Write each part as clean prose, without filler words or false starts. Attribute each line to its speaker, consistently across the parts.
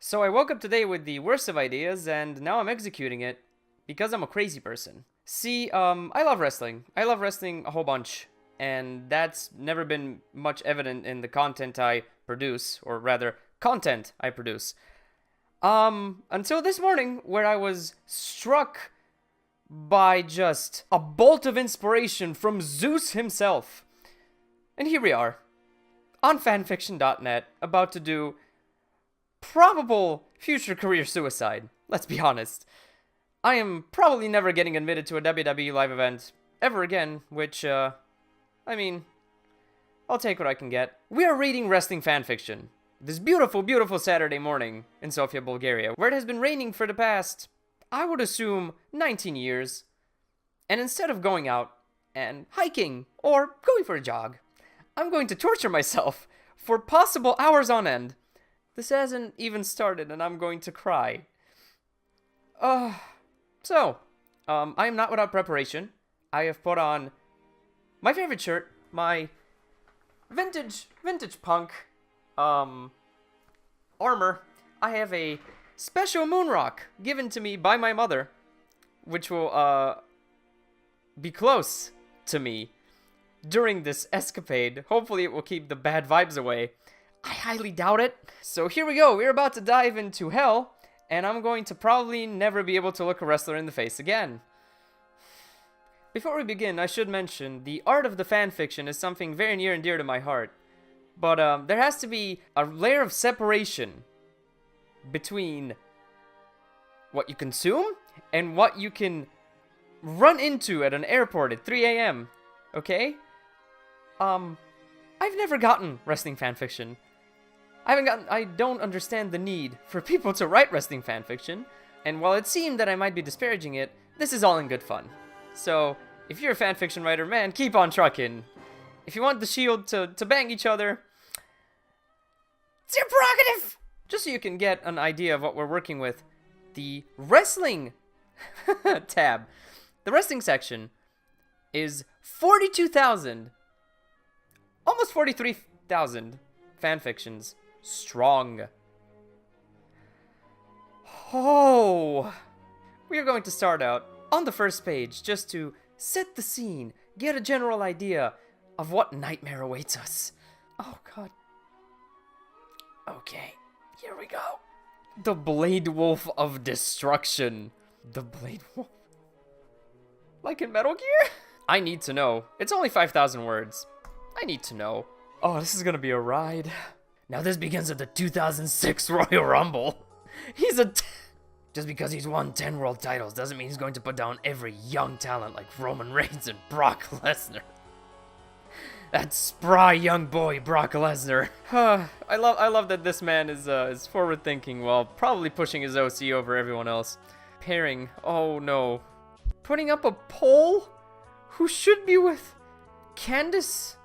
Speaker 1: So I woke up today with the worst of ideas, and now I'm executing it because I'm a crazy person. See, I love wrestling. I love wrestling a whole bunch, and that's never been much evident in the content I produce, or rather, content I produce. Until this morning, where I was struck by just a bolt of inspiration from Zeus himself. And here we are, on fanfiction.net, about to do probable future career suicide. Let's be honest. I am probably never getting admitted to a WWE live event ever again, which, I'll take what I can get. We are reading wrestling fanfiction this beautiful, beautiful Saturday morning in Sofia, Bulgaria, where it has been raining for the past, I would assume, 19 years. And instead of going out and hiking or going for a jog, I'm going to torture myself for possible hours on end. This hasn't even started and I'm going to cry. I am not without preparation. I have put on my favorite shirt, my vintage punk, armor. I have a special moon rock given to me by my mother, which will, be close to me during this escapade. Hopefully it will keep the bad vibes away. I highly doubt it. So here we go. We're about to dive into hell, and I'm going to probably never be able to look a wrestler in the face again. Before we begin, I should mention, the art of the fanfiction is something very near and dear to my heart. But there has to be a layer of separation between what you consume and what you can run into at an airport at 3 a.m. Okay? I've never gotten wrestling fanfiction. I don't understand the need for people to write wrestling fanfiction, and while it seemed that I might be disparaging it, this is all in good fun. So, if you're a fanfiction writer, man, keep on trucking. If you want the Shield to bang each other, it's your prerogative! Just so you can get an idea of what we're working with, the wrestling tab, the wrestling section, is 42,000, almost 43,000 fanfictions strong. Oh, we are going to start out on the first page just to set the scene, get a general idea of what nightmare awaits us. Oh god. Okay, here we go. The Blade Wolf of Destruction. The Blade Wolf? Like in Metal Gear? I need to know. It's only 5,000 words. I need to know. Oh, this is gonna be a ride. Now this begins at the 2006 Royal Rumble. Just because he's won 10 world titles doesn't mean he's going to put down every young talent like Roman Reigns and Brock Lesnar. That spry young boy, Brock Lesnar. I love that this man is forward thinking while probably pushing his OC over everyone else. Pairing, oh no. Putting up a poll? Who should be with Candace?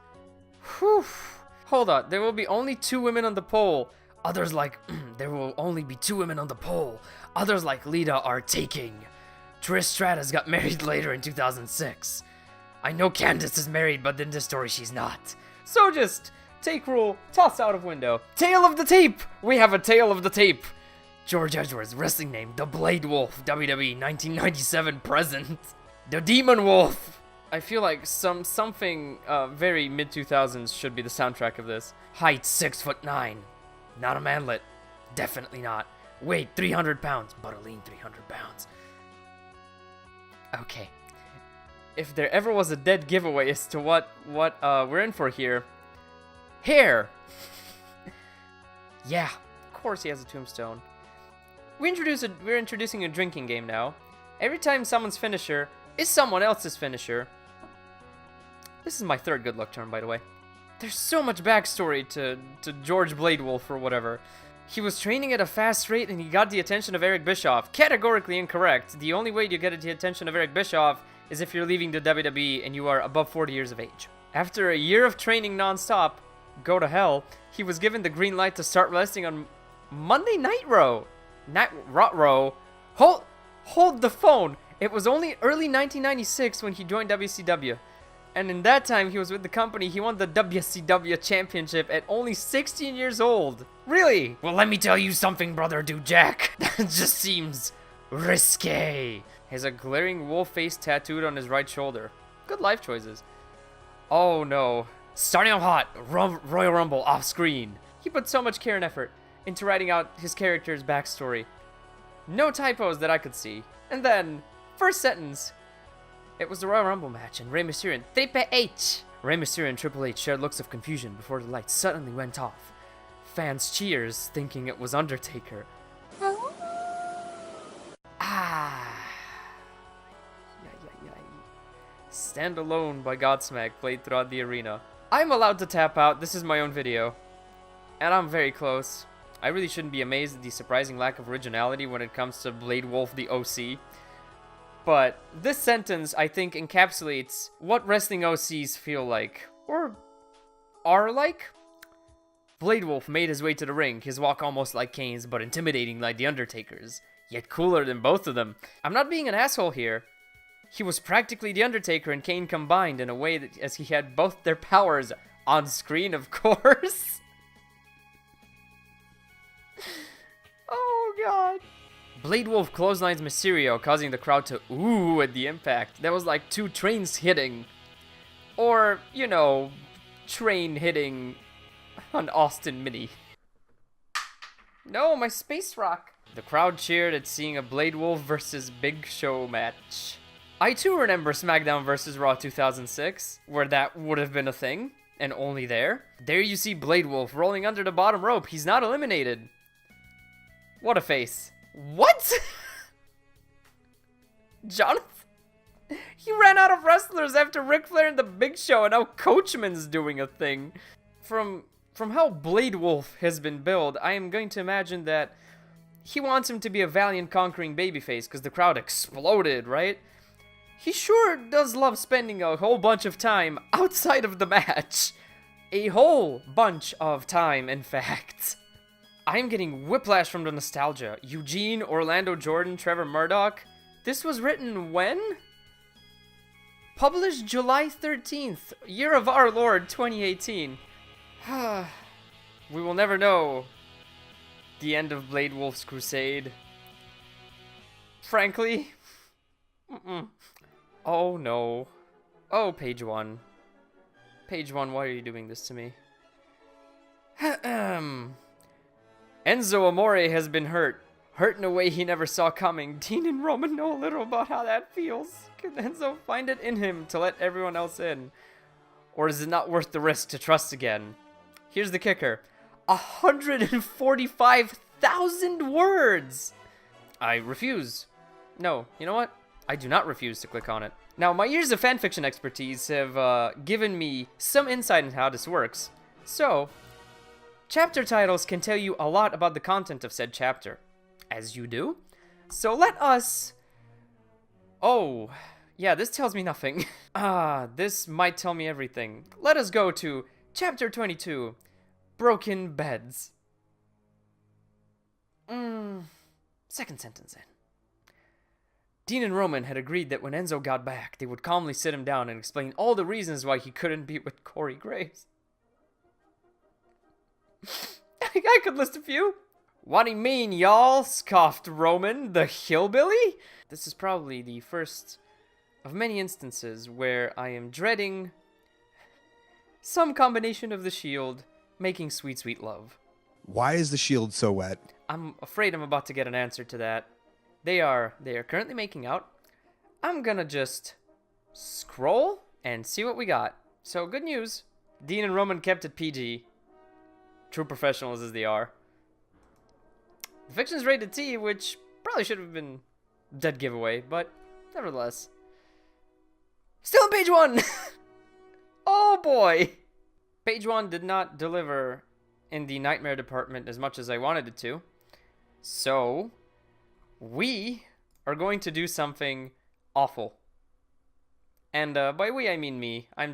Speaker 1: Whew. Hold on, there will be only 2 women on the poll. Others like, there will only be 2 women on the poll. Others like Lita are taking. Trish Stratus got married later in 2006. I know Candace is married, but in this story she's not. So just take rule, toss out of window. Tail of the tape! We have a tail of the tape. George Edwards, wrestling name, The Blade Wolf, WWE 1997 present. The Demon Wolf. I feel like something very mid-2000s should be the soundtrack of this. Height 6'9". Not a manlet. Definitely not. Weight 300 pounds, but a lean 300 pounds. Okay. If there ever was a dead giveaway as to what we're in for here. Hair! Yeah, of course he has a tombstone. We're introducing a drinking game now. Every time someone's finisher is someone else's finisher. This is my 3rd good luck turn, by the way. There's so much backstory to George Blade Wolf or whatever. He was training at a fast rate and he got the attention of Eric Bischoff. Categorically incorrect. The only way you get the attention of Eric Bischoff is if you're leaving the WWE and you are above 40 years of age. After a year of training non-stop, go to hell, he was given the green light to start wrestling on Monday Night Raw. Hold the phone. It was only early 1996 when he joined WCW. And in that time he was with the company, he won the WCW championship at only 16 years old. Really? Well, let me tell you something, brother Jack. That just seems risque. He has a glaring wolf face tattooed on his right shoulder. Good life choices. Oh no. Starting off hot, Royal Rumble off screen. He put so much care and effort into writing out his character's backstory. No typos that I could see. And then, first sentence, it was the Royal Rumble match, and Rey Mysterio and Triple H. Rey Mysterio and Triple H shared looks of confusion before the lights suddenly went off. Fans cheers, thinking it was Undertaker. Stand Alone by Godsmack played throughout the arena. I'm allowed to tap out, this is my own video. And I'm very close. I really shouldn't be amazed at the surprising lack of originality when it comes to Blade Wolf the OC. But this sentence, I think, encapsulates what wrestling OCs feel like. Or are like. Blade Wolf made his way to the ring, his walk almost like Kane's, but intimidating like The Undertaker's. Yet cooler than both of them. I'm not being an asshole here. He was practically The Undertaker and Kane combined in a way that as he had both their powers on screen, of course. Oh god. Blade Wolf clotheslines Mysterio, causing the crowd to ooh at the impact. That was like two trains hitting. Or, you know, train hitting an Austin Mini. No, my space rock. The crowd cheered at seeing a Blade Wolf versus Big Show match. I too remember SmackDown vs. Raw 2006, where that would have been a thing, and only there. There you see Blade Wolf rolling under the bottom rope. He's not eliminated. What a face. What? Jonathan? He ran out of wrestlers after Ric Flair and the Big Show, and now Coachman's doing a thing. From how Blade Wolf has been billed, I am going to imagine that he wants him to be a valiant, conquering babyface, because the crowd exploded, right? He sure does love spending a whole bunch of time outside of the match. A whole bunch of time, in fact. I'm getting whiplash from the nostalgia. Eugene, Orlando Jordan, Trevor Murdoch. This was written when? Published July 13th, year of our Lord 2018. We will never know the end of Blade Wolf's crusade. Frankly. Oh no. Oh, page one. Page one, why are you doing this to me? Enzo Amore has been hurt. Hurt in a way he never saw coming. Dean and Roman know a little about how that feels. Can Enzo find it in him to let everyone else in? Or is it not worth the risk to trust again? Here's the kicker. 145,000 words! I refuse. No, you know what? I do not refuse to click on it. Now, my years of fanfiction expertise have given me some insight into how this works. So, chapter titles can tell you a lot about the content of said chapter. As you do. So let us... Oh, yeah, this tells me nothing. This might tell me everything. Let us go to chapter 22, Broken Beds. Second sentence in. Dean and Roman had agreed that when Enzo got back, they would calmly sit him down and explain all the reasons why he couldn't be with Corey Graves. I could list a few. What do you mean, y'all? Scoffed Roman, the hillbilly? This is probably the first of many instances where I am dreading some combination of the Shield making sweet, sweet love.
Speaker 2: Why is the Shield so wet?
Speaker 1: I'm afraid I'm about to get an answer to that. They are currently making out. I'm gonna just scroll and see what we got. So, good news. Dean and Roman kept it PG. True professionals as they are. The fiction's rated T, which probably should have been dead giveaway, but nevertheless. Still on page one! Oh boy! Page one did not deliver in the nightmare department as much as I wanted it to. So, we are going to do something awful. And by we, I mean me. I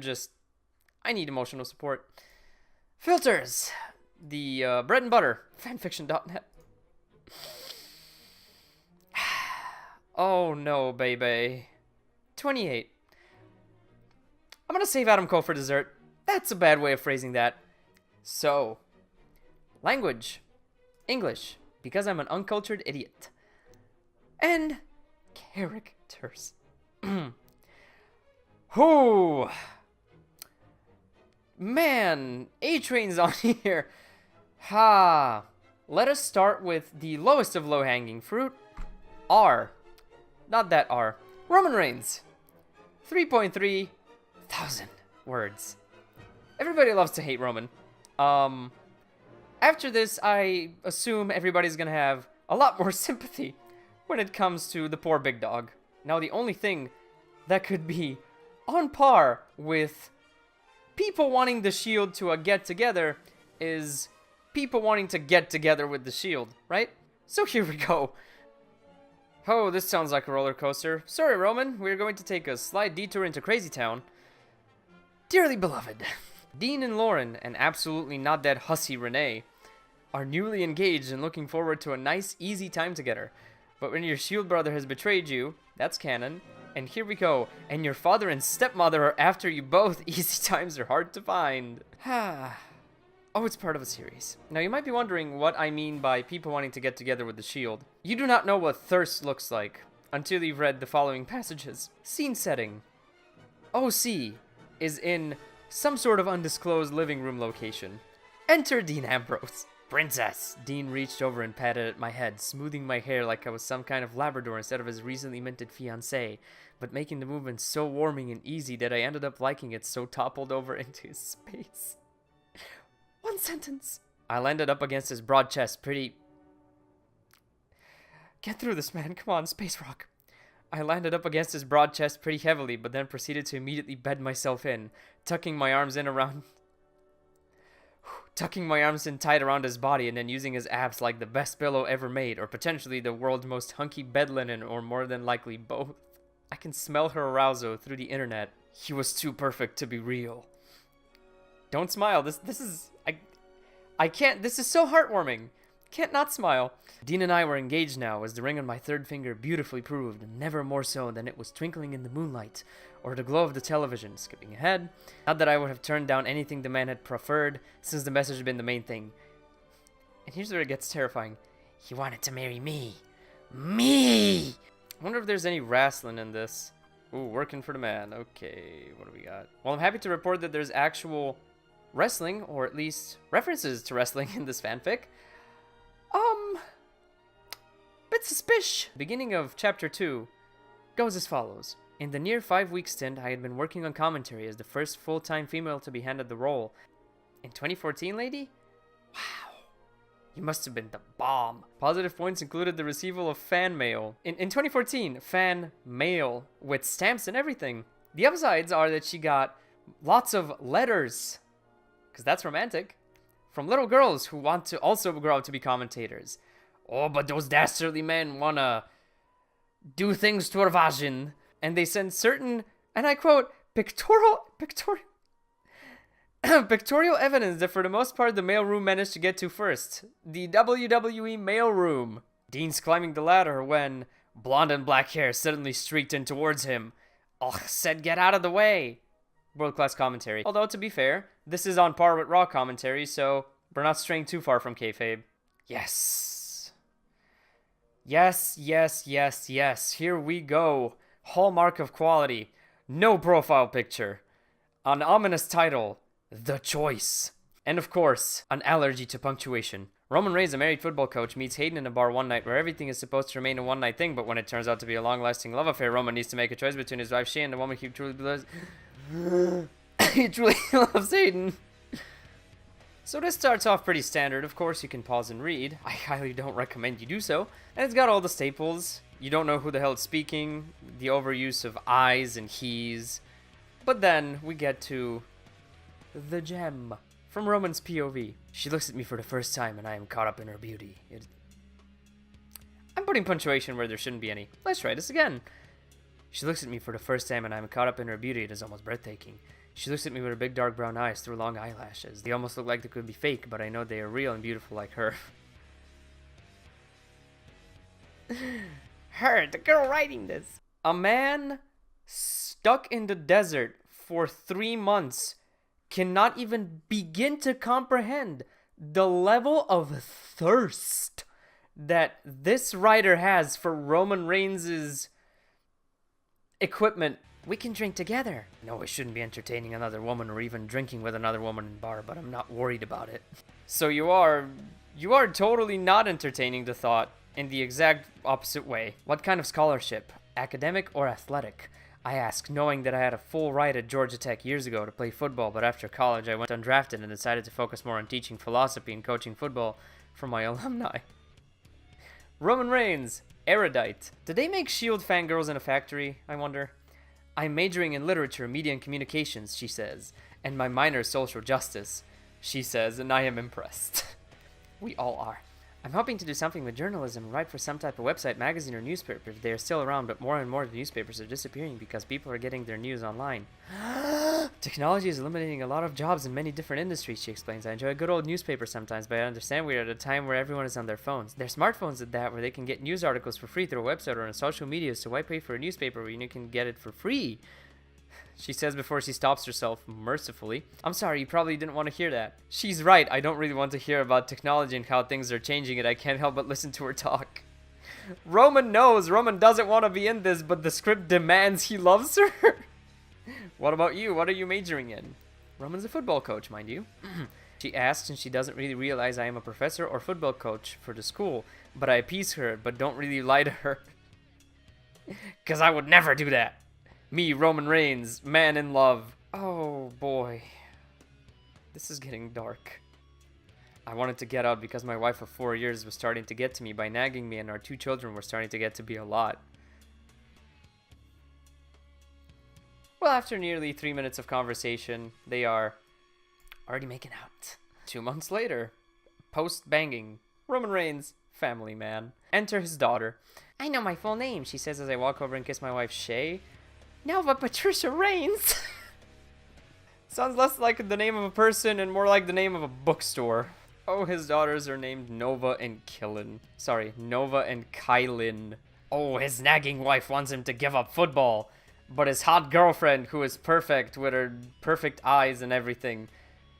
Speaker 1: need emotional support. Filters! The bread and butter. Fanfiction.net. Oh no, baby. 28. I'm gonna save Adam Cole for dessert. That's a bad way of phrasing that. So, language. English, because I'm an uncultured idiot. And characters. Whoo! Man, A-Train's on here. Ha! Let us start with the lowest of low-hanging fruit. R. Not that R. Roman Reigns. 3.3 thousand words. Everybody loves to hate Roman. After this, I assume everybody's gonna have a lot more sympathy when it comes to the poor big dog. Now, the only thing that could be on par with people wanting the Shield to get together is people wanting to get together with the Shield, right? So here we go. Oh, this sounds like a roller coaster. Sorry, Roman, we're going to take a slight detour into Crazy Town. Dearly beloved, Dean and Lauren, and absolutely not that hussy Renee, are newly engaged and looking forward to a nice, easy time together. But when your Shield brother has betrayed you, that's canon, and here we go, and your father and stepmother are after you both, easy times are hard to find. Oh, it's part of a series. Now, you might be wondering what I mean by people wanting to get together with the Shield. You do not know what thirst looks like until you've read the following passages. Scene setting. OC is in some sort of undisclosed living room location. Enter Dean Ambrose. Princess! Dean reached over and patted at my head, smoothing my hair like I was some kind of Labrador instead of his recently minted fiancée, but making the movement so warming and easy that I ended up liking it, so toppled over into his space. One sentence. I landed up against his broad chest pretty... Get through this, man. Come on, space rock. I landed up against his broad chest pretty heavily, but then proceeded to immediately bed myself in, tucking my arms in tight around his body, and then using his abs like the best pillow ever made, or potentially the world's most hunky bed linen, or more than likely both. I can smell her arousal through the internet. He was too perfect to be real. Don't smile. This is... I can't... This is so heartwarming. Can't not smile. Dean and I were engaged now, as the ring on my third finger beautifully proved, and never more so than it was twinkling in the moonlight, or the glow of the television. Skipping ahead. Not that I would have turned down anything the man had preferred, since the message had been the main thing. And here's where it gets terrifying. He wanted to marry me. Me! I wonder if there's any wrestling in this. Ooh, working for the man. Okay, what do we got? Well, I'm happy to report that there's actual wrestling, or at least references to wrestling in this fanfic. Bit suspicious. Beginning of chapter 2 goes as follows. In the near 5-week stint, I had been working on commentary as the first full-time female to be handed the role. In 2014, lady? Wow. You must have been the bomb. Positive points included the receival of fan mail. In 2014, fan mail with stamps and everything. The upsides are that she got lots of letters, because that's romantic, from little girls who want to also grow up to be commentators. Oh, but those dastardly men wanna do things to our vagin. And they send certain, and I quote, pictorial evidence that for the most part the mailroom managed to get to first. The WWE mailroom. Dean's climbing the ladder when blonde and black hair suddenly streaked in towards him. Oh, said get out of the way. World-class commentary. Although, to be fair, this is on par with Raw commentary, so we're not straying too far from kayfabe. Yes. Yes, yes, yes, yes. Here we go. Hallmark of quality. No profile picture. An ominous title. The Choice. And of course, an allergy to punctuation. Roman Reigns, a married football coach, meets Hayden in a bar one night where everything is supposed to remain a one-night thing, but when it turns out to be a long-lasting love affair, Roman needs to make a choice between his wife Shea and the woman he truly loves. He truly loves Hayden. So this starts off pretty standard. Of course, you can pause and read. I highly don't recommend you do so. And it's got all the staples. You don't know who the hell is speaking. The overuse of I's and he's. But then we get to the gem from Roman's POV. She looks at me for the first time and I am caught up in her beauty. I'm putting punctuation where there shouldn't be any. Let's try this again. She looks at me for the first time and I am caught up in her beauty. It is almost breathtaking. She looks at me with her big dark brown eyes through long eyelashes. They almost look like they could be fake, but I know they are real and beautiful like her. Her, the girl writing this. A man stuck in the desert for 3 months cannot even begin to comprehend the level of thirst that this writer has for Roman Reigns' equipment. We can drink together. No, I shouldn't be entertaining another woman or even drinking with another woman in bar, but I'm not worried about it. So you are totally not entertaining the thought in the exact opposite way. What kind of scholarship? Academic or athletic? I ask, knowing that I had a full ride at Georgia Tech years ago to play football, but after college I went undrafted and decided to focus more on teaching philosophy and coaching football for my alumni. Roman Reigns, erudite. Did they make S.H.I.E.L.D. fangirls in a factory, I wonder? I'm majoring in literature, media, and communications, she says, and my minor is social justice, she says, and I am impressed. We all are. I'm hoping to do something with journalism, write for some type of website, magazine, or newspaper if they are still around, but more and more of the newspapers are disappearing because people are getting their news online. Technology is eliminating a lot of jobs in many different industries, she explains. I enjoy a good old newspaper sometimes, but I understand we are at a time where everyone is on their phones. Their smartphones at that, where they can get news articles for free through a website or on social media, so why pay for a newspaper when you can get it for free? She says before she stops herself, mercifully. I'm sorry, you probably didn't want to hear that. She's right, I don't really want to hear about technology and how things are changing it. I can't help but listen to her talk. Roman knows Roman doesn't want to be in this, but the script demands he loves her. What about you? What are you majoring in? Roman's a football coach, mind you. She asks, and she doesn't really realize I am a professor or football coach for the school, but I appease her, but don't really lie to her. 'Cause I would never do that. Me, Roman Reigns, man in love. Oh boy. This is getting dark. I wanted to get out because my wife of 4 years was starting to get to me by nagging me, and our 2 children were starting to get to be a lot. Well, after nearly 3 minutes of conversation, they are already making out. 2 months later, post-banging, Roman Reigns, family man. Enter his daughter. I know my full name, she says as I walk over and kiss my wife, Shay. Nova Patricia Reigns. Sounds less like the name of a person and more like the name of a bookstore. Oh, his daughters are named Nova and Kylan. Sorry, Nova and Kylan. Oh, his nagging wife wants him to give up football. But his hot girlfriend, who is perfect with her perfect eyes and everything,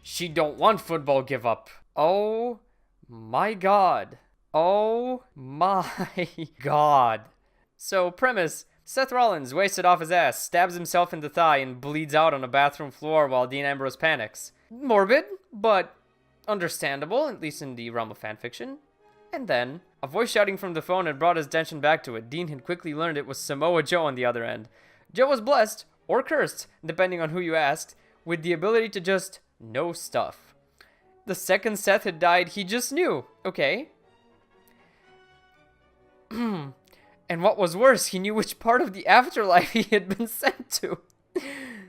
Speaker 1: she don't want football give up. Oh my god. Oh my god. So, premise. Seth Rollins, wasted off his ass, stabs himself in the thigh and bleeds out on a bathroom floor while Dean Ambrose panics. Morbid, but understandable, at least in the realm of fanfiction. And then, a voice shouting from the phone had brought his attention back to it. Dean had quickly learned it was Samoa Joe on the other end. Joe was blessed, or cursed, depending on who you asked, with the ability to just know stuff. The second Seth had died, he just knew. Okay. And what was worse, he knew which part of the afterlife he had been sent to.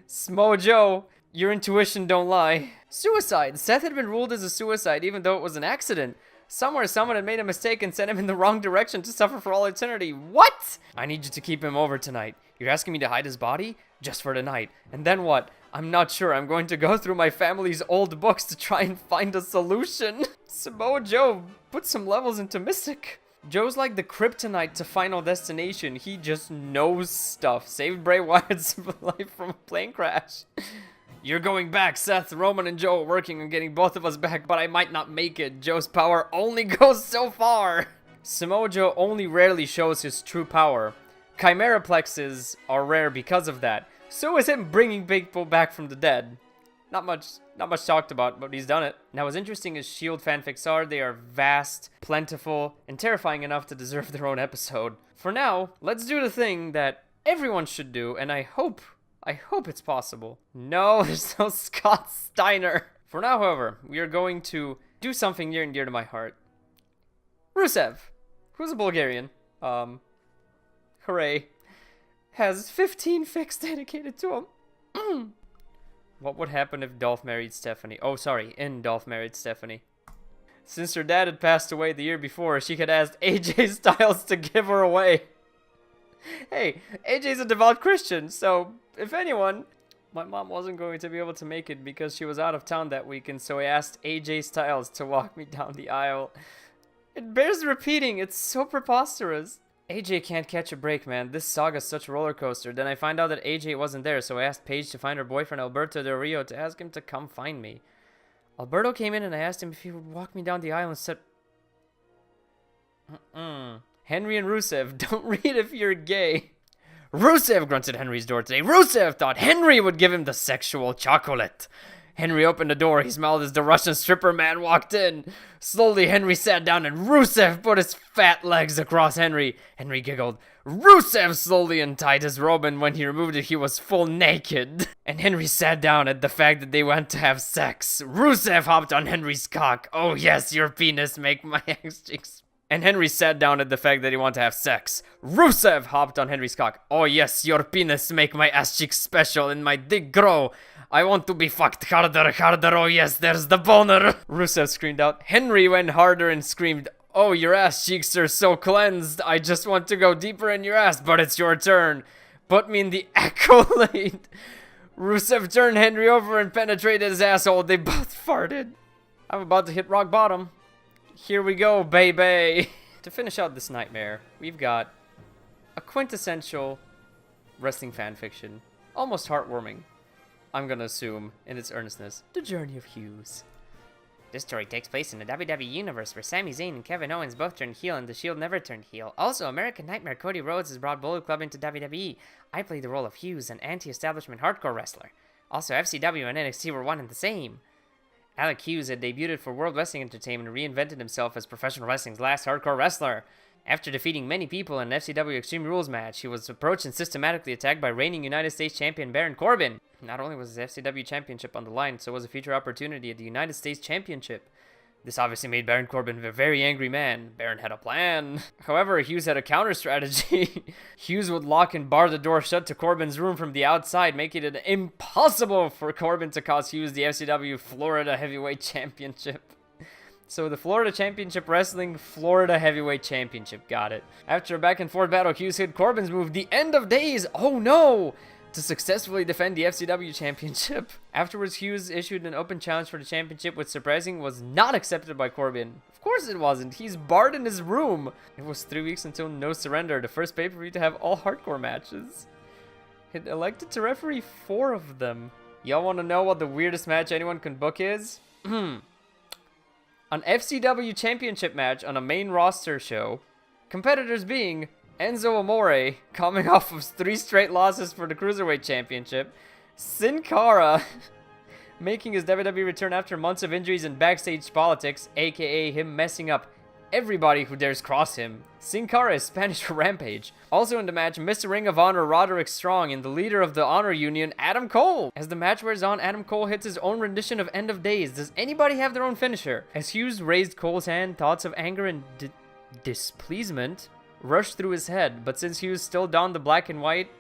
Speaker 1: Samoa Joe, your intuition don't lie. Suicide. Seth had been ruled as a suicide even though it was an accident. Somewhere someone had made a mistake and sent him in the wrong direction to suffer for all eternity. What? I need you to keep him over tonight. You're asking me to hide his body? Just for tonight. And then what? I'm not sure. I'm going to go through my family's old books to try and find a solution. Samoa Joe put some levels into Mystic. Joe's like the kryptonite to Final Destination. He just knows stuff. Saved Bray Wyatt's life from a plane crash. You're going back, Seth. Roman and Joe are working on getting both of us back, but I might not make it. Joe's power only goes so far. Samoa Joe only rarely shows his true power. Chimeraplexes are rare because of that. So is him bringing people back from the dead. Not much talked about, but he's done it. Now, as interesting as S.H.I.E.L.D. fanfics are, they are vast, plentiful, and terrifying enough to deserve their own episode. For now, let's do the thing that everyone should do, and I hope it's possible. No, there's no Scott Steiner. For now, however, we are going to do something near and dear to my heart. Rusev, who's a Bulgarian, hooray, has 15 fics dedicated to him. What would happen if Dolph married Stephanie? Oh, sorry, in Dolph married Stephanie. Since her dad had passed away the year before, she had asked AJ Styles to give her away. Hey, AJ's a devout Christian, so if anyone... My mom wasn't going to be able to make it because she was out of town that weekend, so I asked AJ Styles to walk me down the aisle. It bears repeating, it's so preposterous. AJ can't catch a break, man. This saga's such a roller coaster. Then I find out that AJ wasn't there, so I asked Paige to find her boyfriend Alberto Del Rio to ask him to come find me. Alberto came in and I asked him if he would walk me down the aisle and said... Henry and Rusev, don't read if you're gay. Rusev grunted Henry's door today. Rusev thought Henry would give him the sexual chocolate. Henry opened the door. He smiled as the Russian stripper man walked in. Slowly, Henry sat down and Rusev put his fat legs across Henry. Henry giggled. Rusev slowly untied his robe, and when he removed it, he was full naked. And Henry sat down at the fact that they went to have sex. Rusev hopped on Henry's cock. Oh yes, your penis make my ass cheeks. And Henry sat down at the fact that he wanted to have sex. Rusev hopped on Henry's cock. Oh yes, your penis make my ass cheeks special and my dick grow. I want to be fucked harder, harder, oh yes, there's the boner. Rusev screamed out. Henry went harder and screamed, oh, your ass cheeks are so cleansed. I just want to go deeper in your ass, but it's your turn. Put me in the accolade. Rusev turned Henry over and penetrated his asshole. They both farted. I'm about to hit rock bottom. Here we go, baby. To finish out this nightmare, we've got a quintessential wrestling fanfiction. Almost heartwarming, I'm gonna assume, in its earnestness. The Journey of Hughes. This story takes place in the WWE Universe where Sami Zayn and Kevin Owens both turned heel and The Shield never turned heel. Also, American Nightmare Cody Rhodes has brought Bullet Club into WWE. I played the role of Hughes, an anti-establishment hardcore wrestler. Also, FCW and NXT were one and the same. Alec Hughes had debuted for World Wrestling Entertainment and reinvented himself as professional wrestling's last hardcore wrestler. After defeating many people in an FCW Extreme Rules match, he was approached and systematically attacked by reigning United States champion Baron Corbin. Not only was his FCW championship on the line, so was a future opportunity at the United States Championship. This obviously made Baron Corbin a very angry man. Baron had a plan. However, Hughes had a counter strategy. Hughes would lock and bar the door shut to Corbin's room from the outside, making it impossible for Corbin to cost Hughes the FCW Florida Heavyweight Championship. So the Florida Championship Wrestling Florida Heavyweight Championship, got it. After a back and forth battle, Hughes hit Corbin's move, the End of Days, oh no, to successfully defend the FCW Championship. Afterwards, Hughes issued an open challenge for the championship, which surprising was not accepted by Corbin. Of course it wasn't, he's barred in his room. It was 3 weeks until No Surrender, the first pay-per-view to have all hardcore matches. It elected to referee 4 of them. Y'all want to know what the weirdest match anyone can book is? An FCW Championship match on a main roster show. Competitors being Enzo Amore, coming off of 3 straight losses for the Cruiserweight Championship. Sin Cara, making his WWE return after months of injuries and backstage politics, aka him messing up everybody who dares cross him. Sin Cara is Spanish for Rampage. Also in the match, Mr. Ring of Honor Roderick Strong and the leader of the Honor Union, Adam Cole. As the match wears on, Adam Cole hits his own rendition of End of Days. Does anybody have their own finisher? As Hughes raised Cole's hand, thoughts of anger and displeasement rushed through his head, but since Hughes still donned the black and white,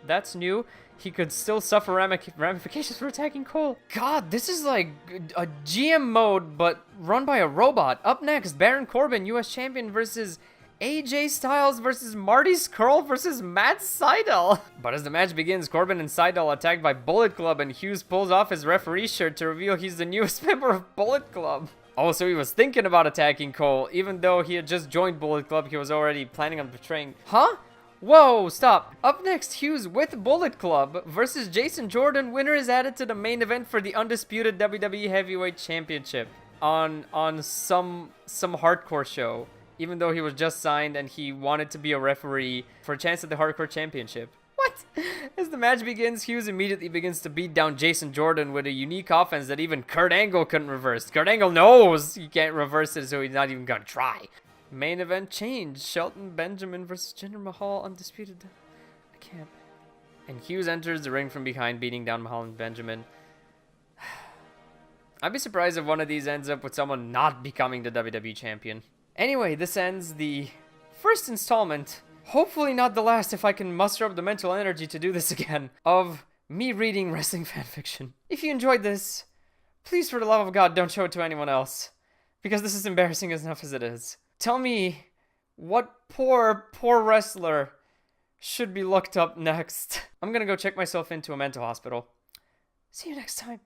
Speaker 1: that's new, he could still suffer ramifications for attacking Cole. God, this is like a GM mode, but run by a robot. Up next, Baron Corbin, US Champion versus AJ Styles versus Marty Scurll versus Matt Sydal. But as the match begins, Corbin and Sydal attacked by Bullet Club, and Hughes pulls off his referee shirt to reveal he's the newest member of Bullet Club. Oh, so he was thinking about attacking Cole. Even though he had just joined Bullet Club, he was already planning on betraying... Huh? Whoa, stop. Up next, Hughes with Bullet Club versus Jason Jordan. Winner is added to the main event for the undisputed WWE Heavyweight Championship on some hardcore show. Even though he was just signed and he wanted to be a referee for a chance at the Hardcore Championship. What? As the match begins, Hughes immediately begins to beat down Jason Jordan with a unique offense that even Kurt Angle couldn't reverse. Kurt Angle knows he can't reverse it, so he's not even gonna try. Main event change. Shelton Benjamin versus Jinder Mahal, undisputed. I can't. And Hughes enters the ring from behind, beating down Mahal and Benjamin. I'd be surprised if one of these ends up with someone not becoming the WWE champion. Anyway, this ends the first installment, hopefully not the last if I can muster up the mental energy to do this again, of me reading wrestling fanfiction. If you enjoyed this, please for the love of God don't show it to anyone else, because this is embarrassing enough as it is. Tell me what poor wrestler should be looked up next. I'm gonna go check myself into a mental hospital. See you next time.